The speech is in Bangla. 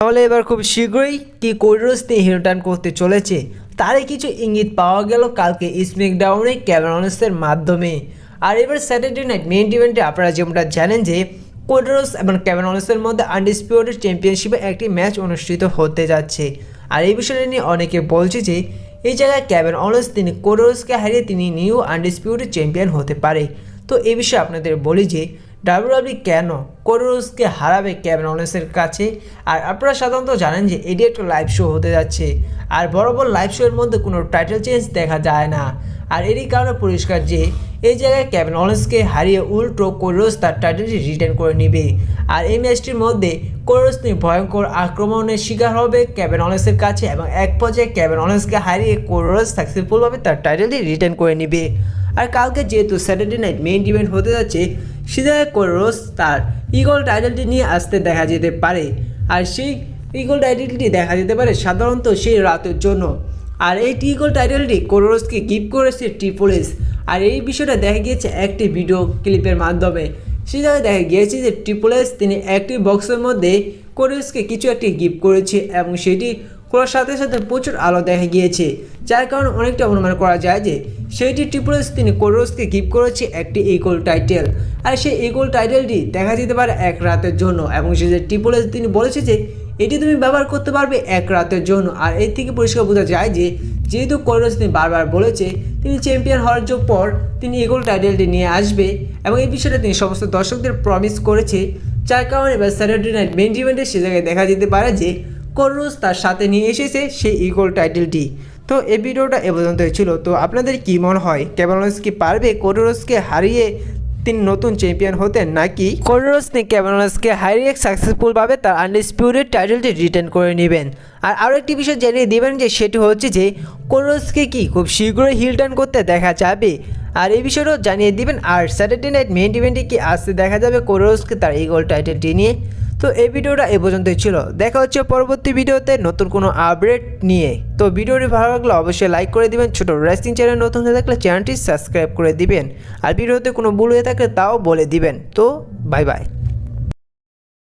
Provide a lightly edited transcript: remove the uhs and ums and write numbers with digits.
তাহলে এবার খুব শীঘ্রই কি কোডরোস তিনি রিটার্ন করতে চলেছে তারই কিছু ইঙ্গিত পাওয়া গেল কালকে স্ম্যাকডাউনে কেভিন ওলেন্সের মাধ্যমে। আর এবার স্যাটারডে নাইট মেইন ইভেন্টে আপনারা যেমনটা জানেন যে কোডরোস এবং কেভিন ওলেন্সের মধ্যে আনডিসপিউটেড চ্যাম্পিয়নশিপে একটি ম্যাচ অনুষ্ঠিত হতে যাচ্ছে। আর এই বিষয়টা নিয়ে অনেকে বলছে যে এই জায়গায় কেভিন ওলেন্স তিনি কোডরোসকে হারিয়ে তিনি নিউ আনডিসপিউটেড চ্যাম্পিয়ন হতে পারে। তো এই বিষয়ে আপনাদের বলি যে ডাব্লিউডাব্লিউ কেন কোডরোসকে হারাবে কেভিন ওলেন্সের কাছে। আর আপনারা সাধারণত জানেন যে এটি একটা লাইভ শো হতে যাচ্ছে, আর বরাবর লাইভ শোয়ের মধ্যে কোনো টাইটেল চেঞ্জ দেখা যায় না। আর এরই কারণে পরিষ্কার যে এই জায়গায় কেভিন ওলেন্সকে হারিয়ে উল্টো কোডরোস তার টাইটেলটি রিটেন করে নেবে। আর এই ম্যাচটির মধ্যে কোডরোস তিনি ভয়ঙ্কর আক্রমণের শিকার হবে কেভিন ওলেন্সের কাছে এবং এক পর্যায়ে কেভিন ওলেন্সকে হারিয়ে কোডরোস সাকসেসফুলভাবে তার টাইটেলটি রিটেন করে নেবে। আর কালকে যেহেতু স্যাটারডে নাইট মেইন ইভেন্ট হতে যাচ্ছে সে জায়গায় কোডরোস তার ইগল টাইটেলটি নিয়ে আসতে দেখা যেতে পারে। আর সেই ইগল টাইটেলটি দেখা যেতে পারে সাধারণত সেই রাতের জন্য। আর এই ইগল টাইটেলটি কোডরোসকে গিফট করেছে ট্রিপল এইচ। আর এই বিষয়টা দেখা গিয়েছে একটি ভিডিও ক্লিপের মাধ্যমে। সেই জায়গায় দেখা গিয়েছে যে ট্রিপল এইচ তিনি একটি বক্সের মধ্যে কোডরোসকে কিছু একটি গিফট করেছে এবং সেটি করার সাথে সাথে প্রচুর আলো দেখা গিয়েছে, যার কারণে অনেকটা অনুমান করা যায় যে সেইটি ট্রিপল এইচ তিনি কোডরোসকে গিফট করেছে একটি ইগল টাইটেল। আর সেই ইগল টাইটেলটি দেখা যেতে পারে এক রাতের জন্য এবং সে যে ট্রিপল এইচ তিনি বলেছে যে এটি তুমি ব্যবহার করতে পারবে এক রাতের জন্য। আর এর থেকে পরিষ্কার বোঝা যায় যে যেহেতু কোডরোস তিনি বারবার বলেছে তিনি চ্যাম্পিয়ন হওয়ার পর তিনি ইগল টাইটেলটি নিয়ে আসবে এবং এই বিষয়টা তিনি সমস্ত দর্শকদের প্রমিস করেছে, যার কারণে এবার স্যাটারডে নাইট মেইন ইভেন্টে সে জায়গায় দেখা যেতে পারে যে কোডরোস তার সাথে নিয়ে এসেছে সেই ইগল টাইটেলটি। তো এই ভিডিওটা এ পর্যন্তই ছিল। তো আপনাদের কি মনে হয় কেভিন ওলেন্স কি পারবে কোডরোসকে হারিয়ে তিনি নতুন চ্যাম্পিয়ন হতে, নাকি কোডরোস তিনি কেভিন ওলেন্সকে হারিয়ে সাকসেসফুলভাবে তার আনডিসপিউটেড টাইটেলটি রিটেন করে নেবেন? আর আরও একটি বিষয় জানিয়ে দেবেন যে সেটি হচ্ছে যে কোডরোসকে কি খুব শীঘ্রই হিল টার্ন করতে দেখা যাবে, আর এই বিষয়টাও জানিয়ে দিবেন। আর স্যাটারডে নাইট মেইন ইভেন্টে কি আসতে দেখা যাবে কোডরোসকে তার ইগল টাইটেলটি নিয়ে? তো এই ভিডিওটা এ পর্যন্তই ছিল। দেখা হচ্ছে পরবর্তী ভিডিওতে নতুন কোনো আপডেট নিয়ে। তো ভিডিওটি ভালো লাগলে অবশ্যই লাইক করে দিবেন, ছোটো রেসলিং চ্যানেল নতুন হয়ে থাকলে চ্যানেলটি সাবস্ক্রাইব করে দিবেন, আর ভিডিওতে কোনো ভুল হয়ে থাকলে তাও বলে দিবেন। তো বাই বাই।